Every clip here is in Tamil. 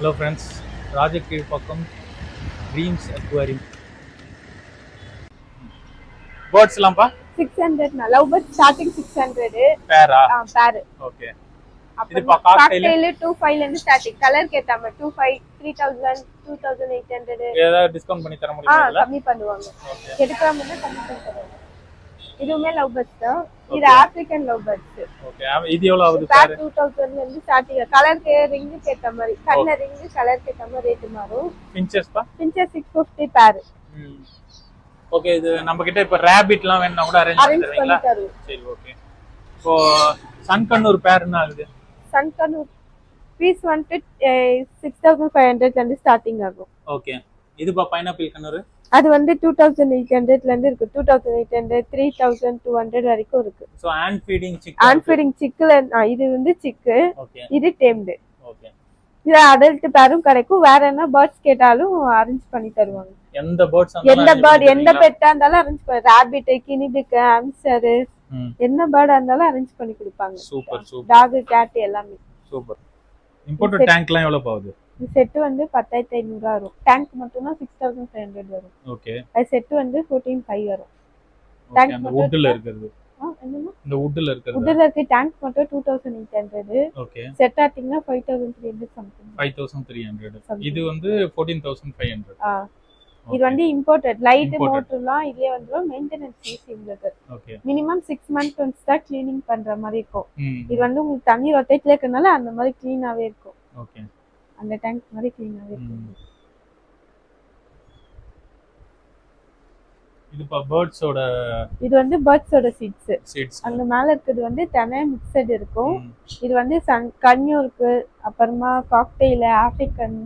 Hello friends, Rajakirpakkam Dreams Aquarium. Birds lampa? 600 na love bird starting 600 Pair pair. Okay. This அப்புறமா cocktail? cocktail 25 ல இருந்து ஸ்டார்டிங் கலர் கேட்டாம 25 3000 2800 ஏதாவது டிஸ்கவுண்ட் பண்ணி தர முடியுமா இதுல? கம்மி பண்ணுவாங்க. எடுக்கறவங்க கம்மி பண்ணி தருவாங்க. இதுவுமே லவ் பேர்ட்ஸ் தான். இது ஆப்பிரிக்கன் லவ் பேர்ட்ஸ். ஓகே. இது எவ்வளவு ஆகுது பேர் 2000 ல இருந்து ஸ்டார்டிங் கலருக்கு ரிங் கேட்ட மாதிரி கண்ண ரிங் கலர் கேட்ட மாதிரி ரேட் மாறும். பிஞ்சர்ஸ் 650 பேர். ஓகே. இது நம்ம கிட்ட இப்ப ராபிட்லாம் வேணும்னா கூட அரேஞ்ச் பண்ணி தருவீங்களா? சரி ஓகே. இப்போ சன்கண்ணூர் பேர் என்ன ஆகுது? சன்கண்ணூர் பீஸ் வந்துட்டு 6500 ல இருந்து ஸ்டார்டிங் ஆகும். ஓகே. இதுப்பா பைனாப்பிள் கண்ணூர் அது வந்து 2800 ல இருந்து இருக்கு. 2800 3200 வரைக்கும் இருக்கு. சோ ஹேண்ட் ஃபீடிங் சிக்ல இது வந்து சிக்கு. ஓகே. இது டேம்டு. ஓகே. இது அடல்ட் பேரும் கிடைக்கும். வேற என்ன பேர்ட்ஸ் கேட்டாலும் அரேஞ்ச் பண்ணி தருவாங்க. எந்த பேர்ட்ஸ் எந்த பெட்டா இருந்தாலும் அரேஞ்ச் பண்ணி ராபிட் கினிபிக் ஹாம்ஸ்டர் என்ன பேர்டா இருந்தாலும் அரேஞ்ச் பண்ணி கொடுப்பாங்க. Super super. டாக் கேட் எல்லாமே சூப்பர். இம்போர்ட்டட் டேங்க்லாம் எவ்வளவு போகுது? செட் வந்து 10500 வரும். டேங்க் மட்டும் தான் 6500 வரும். ஓகே. அது செட் வந்து 145 வரும். டேங்க் அந்த வுட்ல இருக்குது. என்னமா இந்த வுட்ல இருக்குது. வுட்ல இருக்க டேங்க் மட்டும் 2800. ஓகே. செட் ஆட்டிங்னா 5300 சம்திங். 5300. இது வந்து 14500. இது வந்து இம்போர்ட்டட் லைட் மோட்டர்லாம் இதுலயே வந்துரும். மெயின்டெனன்ஸ் ஃபீஸ் உங்களுக்கு. ஓகே. மினிமம் 6 மந்த்ஸ் ஒன்ஸ் தான் க்ளீனிங் பண்ற மாதிரி இருக்கும். இது வந்து உங்களுக்கு தண்ணி ரொட்டேட்ல இருக்கனால அந்த மாதிரி க்ளீனாவே இருக்கும். ஓகே. அந்த டேங்க் மாதிரி க்ளீனாவே இருக்கும். இதுப்பா பேர்ட்ஸோட இது வந்து பேர்ட்ஸோட சீட்ஸ். அங்க மேல இருக்குது வந்து தனியா மிக்சட் இருக்கும். இது வந்து கன்யூருக்கு அப்புறமா காக்டெயில் ஆப்பிரிக்கன்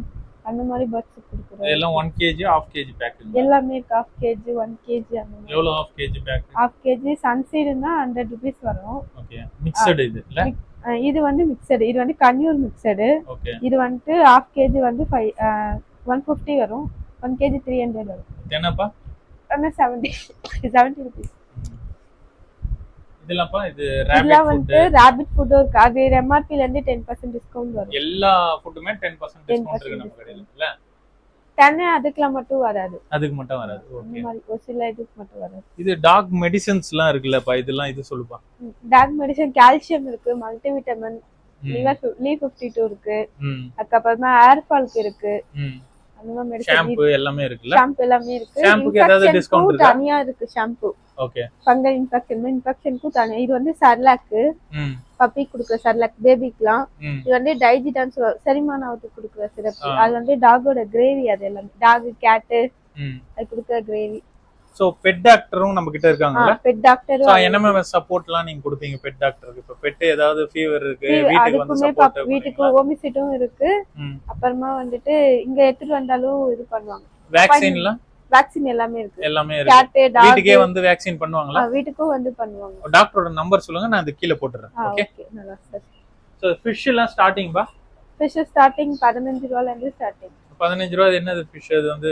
அந்த மாதிரி பேர்ட்ஸ் கொடுக்குறோம். எல்லாம் 1 kg half kg பேக்கிங் எல்லாமே half kg 1 kg அந்த மாதிரி. எவ்வளவு half kg pack? half kg சன்சீடுனா 100 rupees வரும். ஓகே. மிக்ஸ்டு இது இல்ல? இது வந்து மிக்சட். இது வந்து கன்யூர் மிக்சட். ஓகே. இது வந்து half kg வந்து 150 வரும். 1 kg 300 வரும். என்னப்பா? 70 rupees. இதெல்லாம்ப்பா இது ராபிட் ஃபுட் இருக்கு. அது MRP ல இருந்து 10% டிஸ்கவுண்ட் வரும். எல்லா ஃபுட்டுமே 10% டிஸ்கவுண்ட் இருக்கு நம்ம கடையில இல்ல? தண்ணி அதுக்குலாம் மட்டும் வராது. அதுக்கு மட்டும் வராது. ஓகே. இந்த மாதிரி ஒரு சில இதுக்கு மட்டும் வராது. இது டாக் மெடிசின்ஸ்லாம் இருக்குல்லப்பா இதெல்லாம் இது சொல்லுப்பா. டாக் மெடிசன் கால்சியம் இருக்கு, மல்டிவிட்டமின், லீவ் 52 இருக்கு. அதுக்கப்புறமா ஏர் ஃபால்க்கு இருக்கு. அந்த மாதிரி மெடிசன் ஷாம்பு எல்லாமே இருக்குல்ல? ஷாம்பு எல்லாமே இருக்கு. ஷாம்புக்கு ஏதாவது டிஸ்கவுண்ட் இருக்கா? தனியா இருக்கு ஷாம்பு. ஓகே. ஃபங்கல் இன்ஃபெக்ஷனுக்கு தனியா. இது வந்து சர்லாக் பப்பி குடுக்குற சர்லாக் பேபிக்குலாம். இது வந்து டைஜிடான்ஸ் செரிமானம் ஆகுது குடுக்குற சிரப். அது வந்து டாகோட கிரேவி. அது எல்லாமே டாக் கேட் அது குடுக்குற கிரேவி. சோ பெட் டாக்டரும் நம்ம கிட்ட இருக்காங்கல? பெட் டாக்டரும். சோ என்னென்ன சப்போர்ட்லாம் நீங்க கொடுப்பீங்க பெட் டாக்டருக்கு? இப்ப பெட் ஏதாவது ஃபீவர் இருக்கு வீட்டுக்கு வந்து சப்போர்ட் வீட்டுக்கு ஓமிசிட்டும் இருக்கு. அப்புறமா வந்துட்டு இங்க எடுத்துட்டு வந்தாலும் இது பண்ணுவாங்க. வேக்சின் எல்லாமே இருக்கு. கேட் டாக் வீட்டுக்கே வந்து வேக்சின் பண்ணுவாங்களா? வீட்டுக்கு வந்து பண்ணுவாங்க. டாக்டரோட நம்பர் சொல்லுங்க, நான் அது கீழ போட்டுறேன். ஓகே. நல்லா சார். சோ ஃபிஷ் எல்லாம் ஸ்டார்டிங் பா? ஃபிஷ் ஸ்டார்டிங் 15 ரூபாயில இருந்து ஸ்டார்டிங். 15 ரூபாய். என்னது ஃபிஷ்? அது வந்து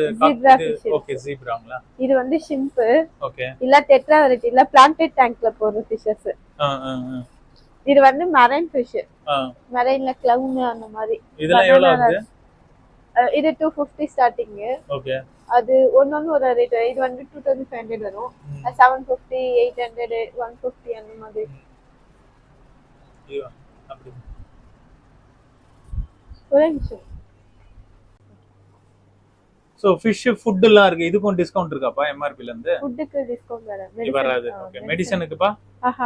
ஓகே ஜீப்ராங்களா? இது வந்து ஷிம்ப். ஓகே. இல்ல டெட்ரா வெரைட்டி இல்ல பிளான்டட் டேங்க்ல போற ஃபிஷஸ். இது வந்து மரைன் ஃபிஷ். மரைன்ல கிளவுன் அந்த மாதிரி. இதெல்லாம் எவ்வளவு ஆகுது? இது 250 ஸ்டார்டிங். ஓகே. அது ஒவ்வொன்னு ஒரு ரேட். இது வந்து 2500 வரும். 750 800 150 அந்த மாதிரி. அப்படி ஒரே நிமிஷம். சோ ஃபிஷ் ஃபுட் எல்லாம் இருக்கு. இதுக்கும் டிஸ்கவுண்ட் இருக்காப்பா MRP ல இருந்து? ஃபுட்க்கு டிஸ்கவுண்ட் வராது. ஓகே. மெடிசனுக்குப்பா?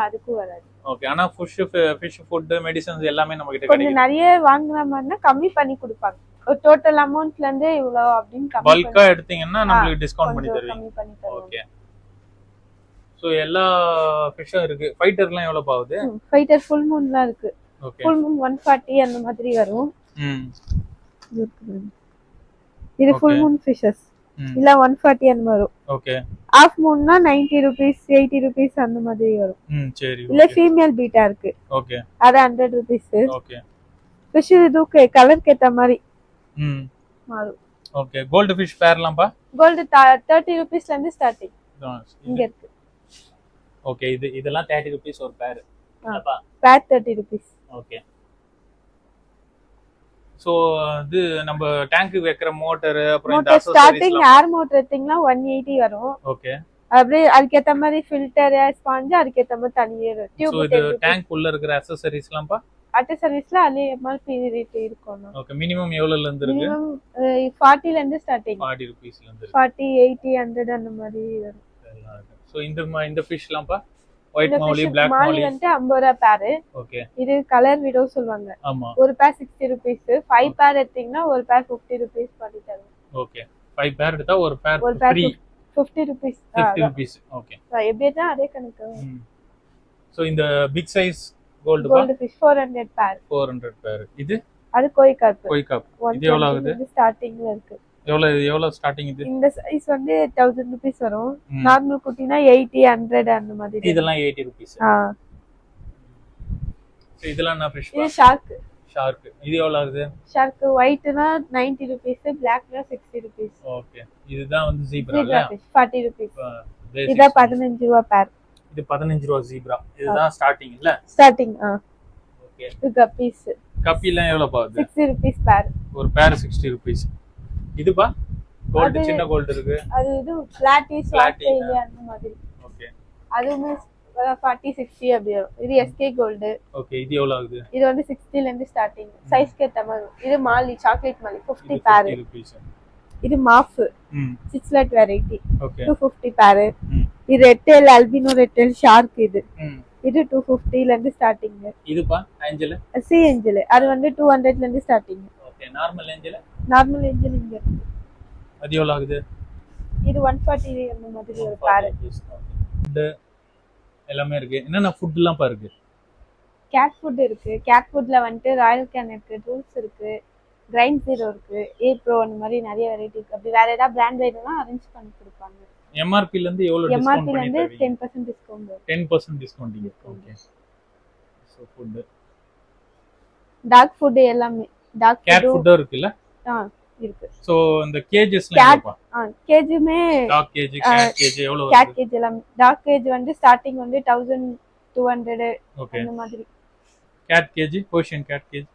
அதுக்கு வராது. ஓகே. ஆனா ஃபிஷ் ஃபுட் மெடிசன்ஸ் எல்லாமே நம்ம கிட்ட கிடைக்கும். கொஞ்சம் நிறைய வாங்குற மாதிரினா கம்மி பண்ணி கொடுப்பாங்க. ஒரு டோட்டல் அமௌண்ட்ல இருந்து இவ்வளவு அப்படினு கம்மி பண்ணி பல்கா எடுத்தீங்கன்னா நமக்கு டிஸ்கவுண்ட் பண்ணி தருவீங்க. ஓகே. சோ எல்லா ஃபிஷும் இருக்கு. ஃபைட்டர்லாம் எவ்வளவு ஆகுது? ஃபைட்டர் ஃபுல் மூன்லாம் இருக்கு. ஓகே. ஃபுல் மூன் 140 அந்த மாதிரி வரும். இது ஃபுல் மூன் ஃபிஷஸ். இல்ல 140 அந்த வரும். ஓகே. ஹாஃப் மூன்னா 90 rupees 80 rupees அந்த மாதிரி வரும். சரி. இல்ல ஃபீமேல் பீட்டா இருக்கு. ஓகே. அது 100 rupees. ஓகே. ஃபிஷ் இதுக்கு கலர் கேத்த மாதிரி மாறும். ஓகே. கோல்ட் ஃபிஷ் பேர்லாம் பா? கோல்ட் 30 rupees ல இருந்து ஸ்டார்டிங். இங்க இருக்கு. ஓகே. இதெல்லாம் 30 rupees ஒரு பேர். பேர் 30 rupees. ஓகே. சோ இது நம்ம டேங்க் வைக்கிற மோட்டர் அப்புறம் இந்த மோட்டர் அக்சஸரீஸ் ஸ்டார்டிங் ஏர் மோட்டர் எடுத்தீங்கன்னா 180 வரும். ஓகே. அப்படியே அதுக்கேத்த மாதிரி ஃபில்டர் ஸ்பாஞ்ச் அதுக்கேத்த மாதிரி தனியே சோ டியூப் இது டேங்க் உள்ள இருக்கிற அக்சஸரீஸ்லாம்ப்பா அட்ட சர்வீஸ்ல அதே எம்ஆர்பி ரேட் இருக்கும். ஓகே. மினிமம் எவ்வளவுல இருந்து இருக்கு? மினிமம் 40 ல இருந்து ஸ்டார்டிங். 40 ரூபீஸ்ல இருந்து 40 80 100 அந்த மாதிரி வரும். சோ இந்த ஃபிஷ்லாம்ப்பா ஒயிட் மௌலி பிளாக் மாலி மௌலி வந்து 50 ரூபாய் பேர். ஓகே. இது கலர் விடோ சொல்வாங்க. ஆமா. ஒரு பேர் 60 ரூபீஸ். 5 பேர் எடுத்தீங்கன்னா ஒரு பேர் 50 ரூபீஸ் பண்ணி தருவோம். ஓகே. 5 பேர் எடுத்தா ஒரு பேர் ஃப்ரீ 50 ரூபீஸ். 50 ரூபீஸ். ஓகே. எப்படினா அதே கணக்கு. சோ இந்த பிக் சைஸ் கோல்ட் ஃபிஷ் 400 பேர். 400 பேர். இது அது கோய் காப். இது எவ்வளவு ஆகுது? இது ஸ்டார்டிங்ல இருக்கு. எவ்வளவு ஸ்டார்டிங் இது? இந்த சைஸ் வந்து 1000 ரூபீஸ் வரும். நார்மல் குட்டினா 80 100 அந்த மாதிரி. இதெல்லாம் 80 ரூபீஸ். இதெல்லாம் என்ன ஃபிஷ்? இது ஷார்க். இது எவ்வளவு ஆகுது? ஷார்க் ஒயிட்னா 90 ரூபீஸ், பிளாக்னா 60 ரூபீஸ். ஓகே. இதுதான் வந்து ஜீப்ரா இல்ல? 40 ரூபீஸ். இது 15 ரூபாய் பேர். இது 15 ரூபாய் ஜீப்ரா. இதுதான் ஸ்டார்டிங் இல்ல? ஸ்டார்டிங். ஓகே. இது கப்பீஸ். கப்பிலாம் எவ்வளவு பாக்குது? 60 ரூபீஸ் பேர். ஒரு பேர் 60 ரூபீஸ். இதுப்பா கோல்ட் சின்ன கோல்ட் இருக்கு. அது இது பிளாட்டிஸ் ஆஸ்திரேலியா அந்த மாதிரி. ஓகே. அதுமே 40 60 அப்படி வரும். இது எஸ்கே கோல்ட். ஓகே. இது எவ்வளவு ஆகுது? இது வந்து 60 ல இருந்து ஸ்டார்டிங். சைஸ்க்கு ஏத்த மாதிரி. இது மாலி சாக்லேட் மாலி 50 பேர். இது மாஃப் 6 லாட் வெரைட்டி. ஓகே. 250 பேர். இது ரெட்டெல் அல்பினோ ரெட்டெல் ஷார்க் இது. இது 250 ல இருந்து ஸ்டார்டிங். இதுப்பா ஏஞ்சல்? C angel. அது வந்து 200 ல இருந்து starting. Okay. Normal angel? Normal angel இங்க இருக்கு. அது எவ்வளவு ஆகுது? இது 140 அந்த மாதிரி ஒரு பேர். ஃபுட் எல்லாமே இருக்கு. என்னென்ன ஃபுட்லாம் பா இருக்கு? கேட் ஃபுட் இருக்கு. கேட் ஃபுட்ல வந்து ராயல் கேன் இருக்கு, ரூல்ஸ் இருக்கு, கிரைண்ட் ஜீரோ இருக்கு, ஏ ப்ரோ அந்த மாதிரி நிறைய வெரைட்டி இருக்கு. அப்படி வேற ஏதாவது பிராண்ட் வேணும்னா அரேஞ்ச் பண்ணி கொடுப்பாங்க. எம்ஆர்பி ல இருந்து எவ்வளவு டிஸ்கவுண்ட் பண்ணி தருவீங்க? எம்ஆர்பி ல இருந்து 10% discount. 10% discount. Okay. So food dog food எல்லாமே டாக் கேட் ஃபுட் இருக்குல்ல? இருக்கு. சோ இந்த கேஜஸ்லாம் எவ்வளவுப்பா? கேஜுமே டாக் கேஜ் கேட் கேஜ் எவ்வளவு? கேட் கேஜ் எல்லாம் டாக் கேஜ் வந்து ஸ்டார்டிங் வந்து 1200 ஓகே. அந்த மாதிரி. Cat cage portion cat cage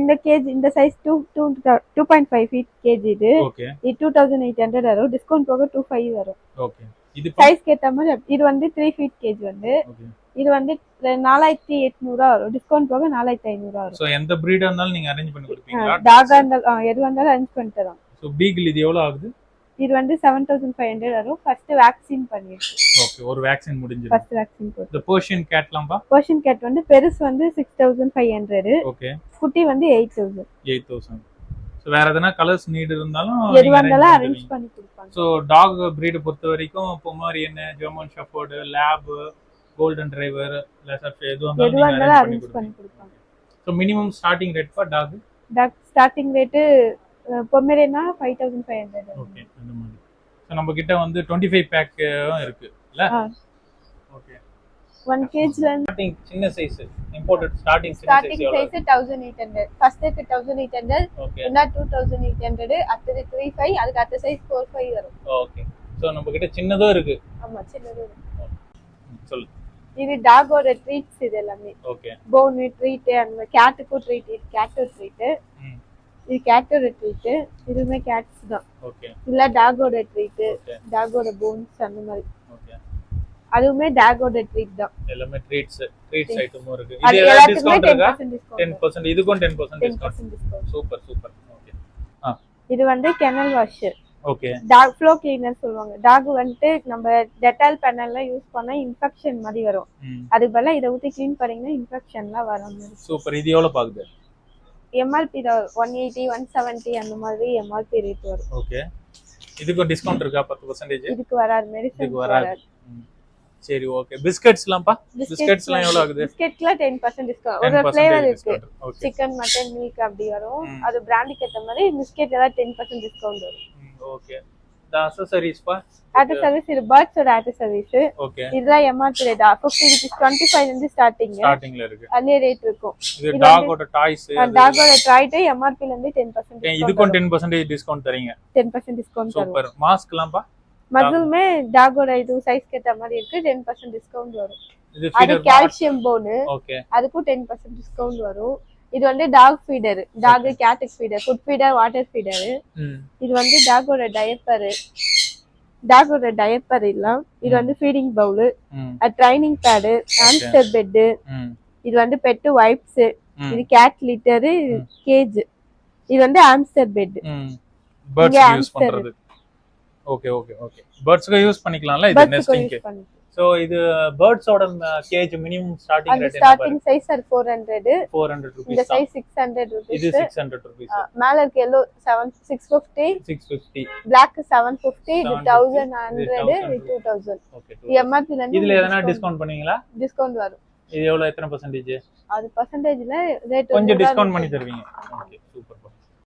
இந்த கேஜ் இந்த சைஸ் 2.5 feet கேஜ் இது. ஓகே. இது 2800 வரும். டிஸ்கவுண்ட் போக 25 வரும். ஓகே. இது சைஸ் கேத்த மாதிரி இது வந்து 3 feet கேஜ் வந்து. ஓகே. இது வந்து 4800 வரும். டிஸ்கவுண்ட் போக 4500 வரும். சோ எந்த பிரீடா இருந்தாலும் நீங்க அரேஞ்ச் பண்ணி கொடுப்பீங்களா? டாகா இருந்தாலும் எது வந்தாலும் அரேஞ்ச் பண்ணி தரோம். சோ பீகிள் இது எவ்வளவு ஆகுது? இது வந்து 7500 வரும். ஃபர்ஸ்ட் வேக்சின் பண்ணிருக்கு. ஓகே. ஒரு வேக்சின் முடிஞ்சிருக்கு. ஃபர்ஸ்ட் வேக்சின் போட்டு. இந்த பர்ஷியன் கேட்லாம்பா? பர்ஷியன் கேட் வந்து பெருசு வந்து 6500. ஓகே. குட்டி வந்து 8000. 8000. சோ வேற எதனா கலர்ஸ் நீட் இருந்தாலும் எது வந்தாலும் அரேஞ்ச் பண்ணி கொடுப்பாங்க. சோ டாக் பிரீட் பொறுத்த வரைக்கும் Pomeranian, German shepherd, lab, golden retriever, லெசர்ட் எது வந்தாலும் அரேஞ்ச் பண்ணி கொடுப்பாங்க. So minimum starting rate for dog starting rate பொமரியனா 5500. ஓகே. அந்த மாதிரி. சோ நம்ம கிட்ட வந்து 25 பேக் இருக்கு இல்ல? ஓகே. 1 kg ல ஸ்டார்டிங் சின்ன size imported starting size 1800. First இருக்கு 1800. ஓகே. என்ன 2800. அடுத்து 35 அதுக்கு அடுத்த சைஸ் 45 வரும். ஓகே. சோ நம்ம கிட்ட சின்னதும் இருக்கு. ஆமா சின்னது. சொல்லு. இது டாகோட ட்ரீட்ஸ் இது எல்லாமே. ஓகே. போன் ட்ரீட் அந்த கேட்டுக்கு ட்ரீட், கேட்டோ ட்ரீட். இது கேட்டோட ட்ரீட். இதுமே கேட்ஸ் தான். ஓகே. இல்ல டாகோட ட்ரீட், டாகோட போன்ஸ் அந்த மாதிரி. ஓகே. அதுவுமே டாகோட ட்ரீட் தான். எல்லாமே ட்ரீட்ஸ் ஐட்டமும் இருக்கு. இது எல்லாம் டிஸ்கவுண்ட் இருக்கா? 10%. இதுக்கும் 10% டிஸ்கவுண்ட். Super super. ஓகே. இது வந்து kennel wash. Okay. Dog floor cleaner சொல்வாங்க. டாக் வந்து நம்ம டெட்டால் பேனல்லாம் யூஸ் பண்ணா இன்ஃபெக்ஷன் மாதிரி வரும். அதுக்கு பதிலா இத ஊத்தி க்ளீன் பண்ணீங்கன்னா இன்ஃபெக்ஷன்லாம் வராம. சூப்பர். இது எவ்வளவு பாக்குது? எம்ஆர்பி 180 170 அந்த மாதிரி எம்ஆர்பி ரேட் வரும். ஓகே. இதுக்கு டிஸ்கவுண்ட் இருக்கா 10%? இதுக்கு வராது. மெடிசன் வராது. சரி ஓகே. பிஸ்கட்ஸ்லாம்ப்பா? பிஸ்கட்ஸ்லாம் எவ்வளவு ஆகுது? பிஸ்கட்ல 10% டிஸ்கவுண்ட். ஒரு ஃப்ளேவர் இருக்கு. சிக்கன், மட்டன், மில்க் அப்படி வரும். அது பிராண்டுக்கு ஏத்த மாதிரி பிஸ்கட்ல தான் 10% டிஸ்கவுண்ட் வரும். ஓகே. the accessories பா? accessories இது birds-ஓட accessories. ஓகே. இதெல்லாம் MRP ரேட் 50 rupees 25 ல இருந்து ஸ்டார்டிங்ல இருக்கு. அதே ரேட் இருக்கும். இது டாகோட டாய்ஸ். டாகோட டாய்ஸ் MRP ல இருந்து 10% டிஸ்கவுண்ட். இதுக்கும் 10% டிஸ்கவுண்ட் தரீங்க. 10% டிஸ்கவுண்ட் தரும். சூப்பர். மாஸ்க்லாம் பா? மதுமே டாகோட இது சைஸ் கேட்ட மாதிரி இருக்கு. 10% டிஸ்கவுண்ட் வரும். இது கால்சியம் போன். ஓகே. அதுக்கு 10% டிஸ்கவுண்ட் வரும். இது வந்து டாக் ஃபீடர், டாக் கேட்டுக்கு feeder, food feeder, water feeder. இது வந்து டாகோட டயப்பர் இல்ல. இது வந்து feeding bowl, training pad, hamster bed. இது வந்து பெட் வைப்ஸ், இது கேட் லிட்டர், கேஜ். இது வந்து ஹாம்ஸ்டர் பெட். பேர்ட்ஸ் யூஸ் பண்றது. Okay okay okay. பேர்ட்ஸ்க்கு யூஸ் பண்ணிக்கலாம்ல இது நெஸ்டிங்க்கு. சோ இது பேர்ட்ஸோட கேஜ் மினிமம் ஸ்டார்டிங் ரேட் என்ன? Starting size 400 rupees. இந்த சைஸ் 600 rupees. இது 600 rupees. மேல இருக்க yellow 650. black 750, இது 1100, இது 2000. ஓகே. எம்ஆர்பி ல இதுல எதனா டிஸ்கவுண்ட் பண்ணுவீங்களா? டிஸ்கவுண்ட் வரும். இது எவ்வளவு, எத்தனை %? அது பர்சன்டேஜ்ல ரேட் கொஞ்சம் டிஸ்கவுண்ட் பண்ணி தருவீங்க. Okay super.